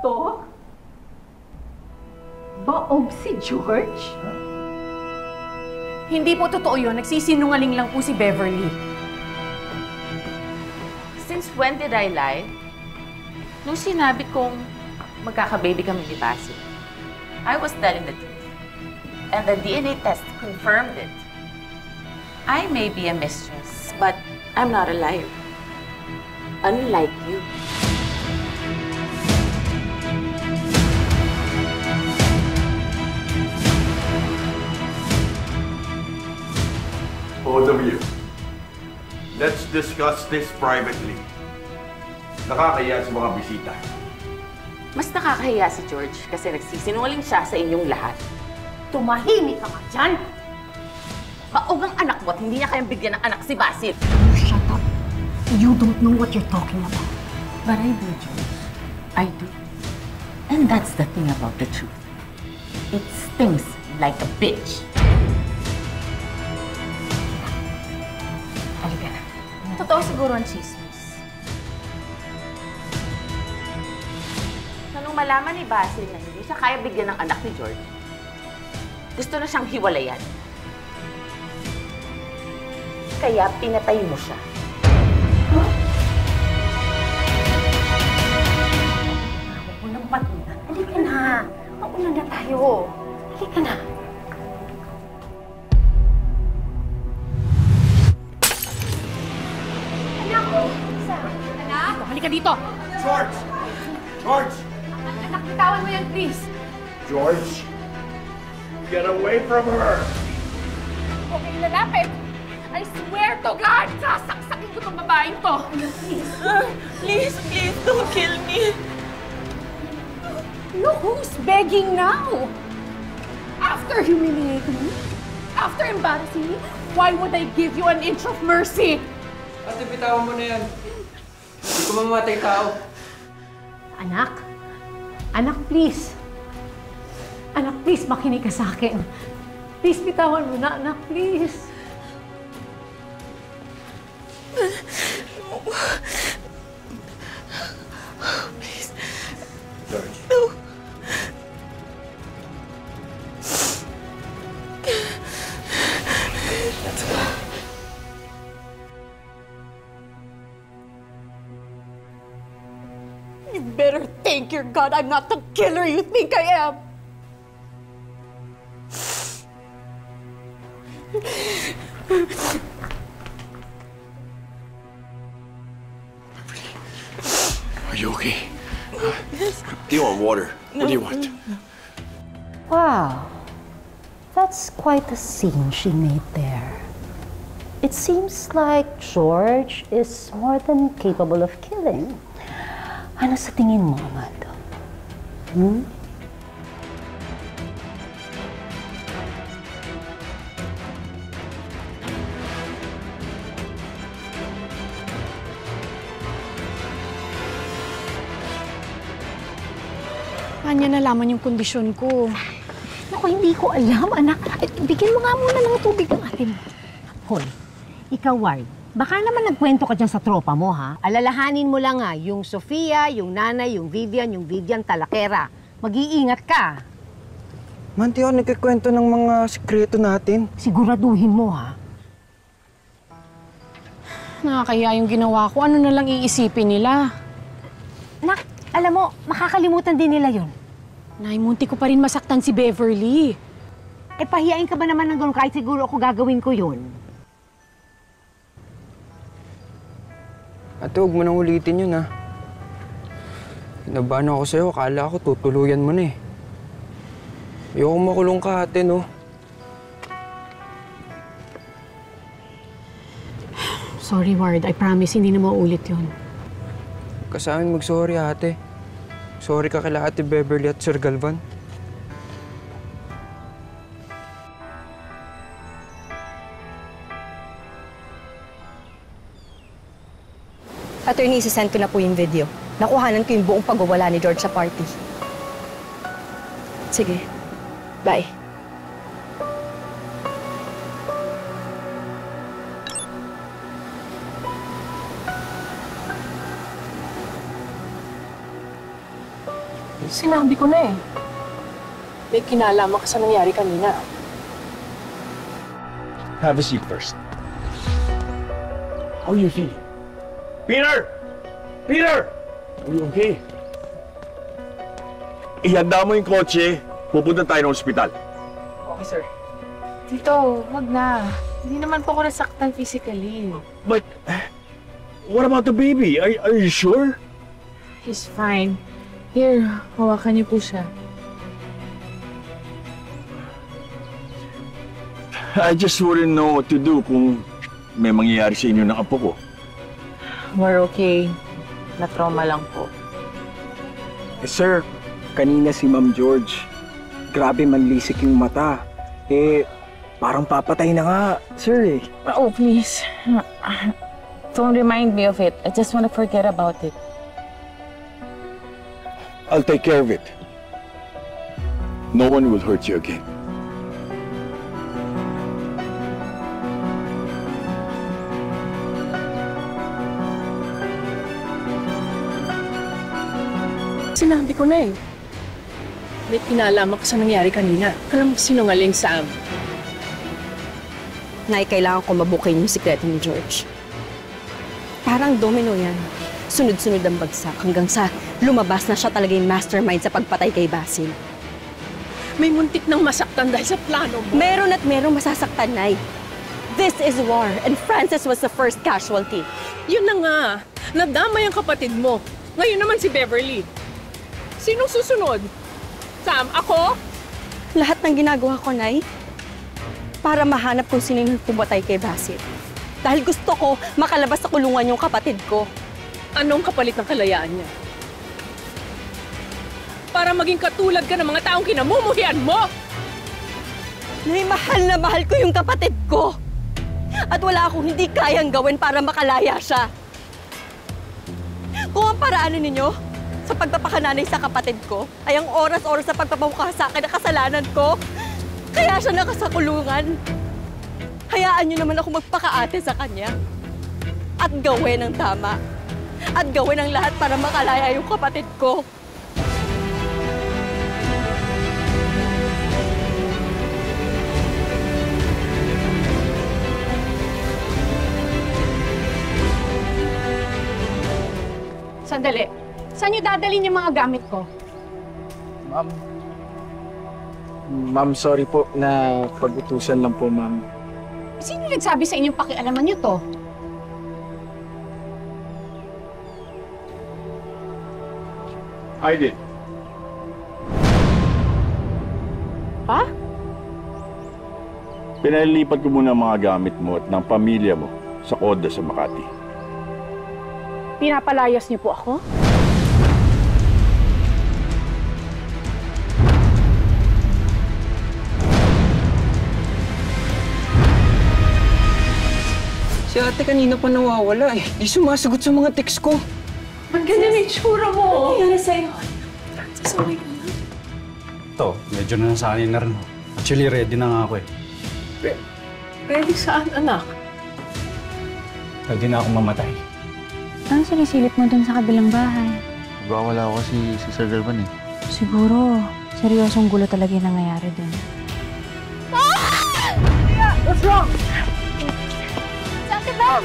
to? Baog si George? Hindi po totoo yun. Nagsisinungaling lang po si Beverly. Since when did I lie? Nung sinabi kong magkaka-baby kami ni Basil, I was telling the truth. And the DNA test confirmed it. I may be a mistress, but I'm not a liar. Unlike you. Both of you, let's discuss this privately. Nakakahiya sa mga bisita. Mas nakakahiya si George kasi nagsisinungaling siya sa inyong lahat. Tumahimik ka nga dyan! Baog ang anak mo at hindi niya kayang bigyan ng anak si Basil. You shut up. You don't know what you're talking about. But I do, George. I do. And that's the thing about the truth. It stings like a bitch. Halika na. Totoo siguro ang chismis. Na nung malaman ni Basil na hindi siya kaya bigyan ng anak ni George, gusto na siyang hiwalayan. Kaya pinatay mo siya. Huwag mo nang patulan. Halika na. Mauna na tayo. Halika na. Anak ko! Anak! Halika dito! George! George! Anak, bitawan mo yan, please! George! Get away from her! Huwag kayong lalapit! I swear to God, sasaksakin ko tong babaeng to! Please, please, don't kill me. Look who's begging now! After humiliating me, after embarrassing me, why would I give you an inch of mercy? Ate, bitawan mo na yan. Hindi ko mamamatay tao. Anak, anak, please. Anak, please, makinig ka sa akin. Please, bitawan mo na, anak, please. Please. George. No. Let's go. You better thank your God I'm not the killer you think I am. Are you okay? Do you want water? What do you want? Wow, that's quite a scene she made there. It seems like George is more than capable of killing. Ano sa tingin mo, Amado? Hmm? Paano niya nalaman yung kondisyon ko? Naku, hindi ko alam, anak. Bigyan mo nga muna ng tubig ng ate mo. Hoy, ikaw, Ward, baka naman nagkwento ka dyan sa tropa mo, ha? Alalahanin mo lang, yung Sofia, yung Nanay, yung Vivian Talakera. Mag-iingat ka. Manti ako nagkikwento ng mga sikreto natin. Siguraduhin mo, ha? Nakakaya yung ginawa ko. Ano na lang iisipin nila? Nak, alam mo, makakalimutan din nila yun. Nay, munti ko pa rin masaktan si Beverly. Eh, pahiyain ka ba naman ng gano'n kahit siguro ako gagawin ko yun? Ate, huwag mo nang ulitin yun, ha? Kinabahan ako sa'yo. Akala ko tutuluyan mo na, eh. Ayoko makulong ka, ate, no? Sorry, Ward. I promise, hindi na mauulit yun. Kasamin mag-sorry, ate. Sorry ka kila Ate Beverly at Sir Galvan. Attorney, isasend ko na po yung video. Nakuhanan ko yung buong pagwawala ni George sa party. Sige. Bye. Sinabi ko na eh. May kinalaman ka sa nangyari kanina. Have a seat first. How are you feeling? Peter! Peter! Are you okay? Ihanda mo yung kotse. Pupunta tayo ng ospital. Okay, sir. Tito, wag na. Hindi naman po ako nasaktan physically. But, what about the baby? Are you sure? He's fine. Here, hawakan niyo po siya. I just wouldn't know what to do kung may mangyayari sa inyo ng apo ko. We're okay. Na-trauma lang po. Sir, kanina si Ma'am George. Grabe manlisik yung mata. Parang papatay na nga, sir eh. Oh, please. Don't remind me of it. I just want to forget about it. I'll take care of it. No one will hurt you again. Sinabi ko na eh. May kinalaman ka sa nangyari kanina. Alam mo sinungaling, Sam. Nay, kailangan ko mabukin yung sikreto ni George. Parang domino yan. Sunod-sunod ang bagsak hanggang sa lumabas na siya talaga yung mastermind sa pagpatay kay Basil. May muntik nang masaktan dahil sa plano mo. Meron at merong masasaktan, Nay. This is war, and Francis was the first casualty. Yun na nga. Nadamay ang kapatid mo. Ngayon naman si Beverly. Sinong susunod? Sam, ako? Lahat ng ginagawa ko, Nay, para mahanap kung sino yung pumatay kay Basil. Dahil gusto ko makalabas sa kulungan yung kapatid ko. Anong kapalit ng kalayaan niya? Para maging katulad ka ng mga taong kinamumuhian mo! Nay, mahal na mahal ko yung kapatid ko. At wala akong hindi kayang gawin para makalaya siya. Kung ang paraanan ninyo sa pagpapakananay sa kapatid ko ay ang oras-oras sa pagpapamukha sa akin na kasalanan ko, kaya siya nakasakulungan. Hayaan niyo naman ako magpakaate sa kanya. At gawin ang tama. At gawin ang lahat para makalaya yung kapatid ko. Sandali. Saan niyo dadalhin yung mga gamit ko? Ma'am, sorry po na pag-utusan lang po, ma'am. Sino nagsabi sa inyong pakialaman niyo to? I did. Ha? Pinalilipat ko muna ang mga gamit mo at ng pamilya mo sa Koda sa Makati. Pinapalayas niyo po ako? Si ate kanina pa nawawala eh. Di sumasagot sa mga text ko. Ang ganda ng itsura mo! Ano nangyari sa'yo? Francis, okay ka lang? Ito, medyo nasanay na rin. Actually, ready na nga ako eh. Ready saan, anak? Ready na akong mamatay. Anong sinisilip mo dun sa kabilang bahay? Wala ako si Sir Galvan eh. Siguro, seryosong gulo talaga yung nangyayari dun. What's wrong? Sakit lang!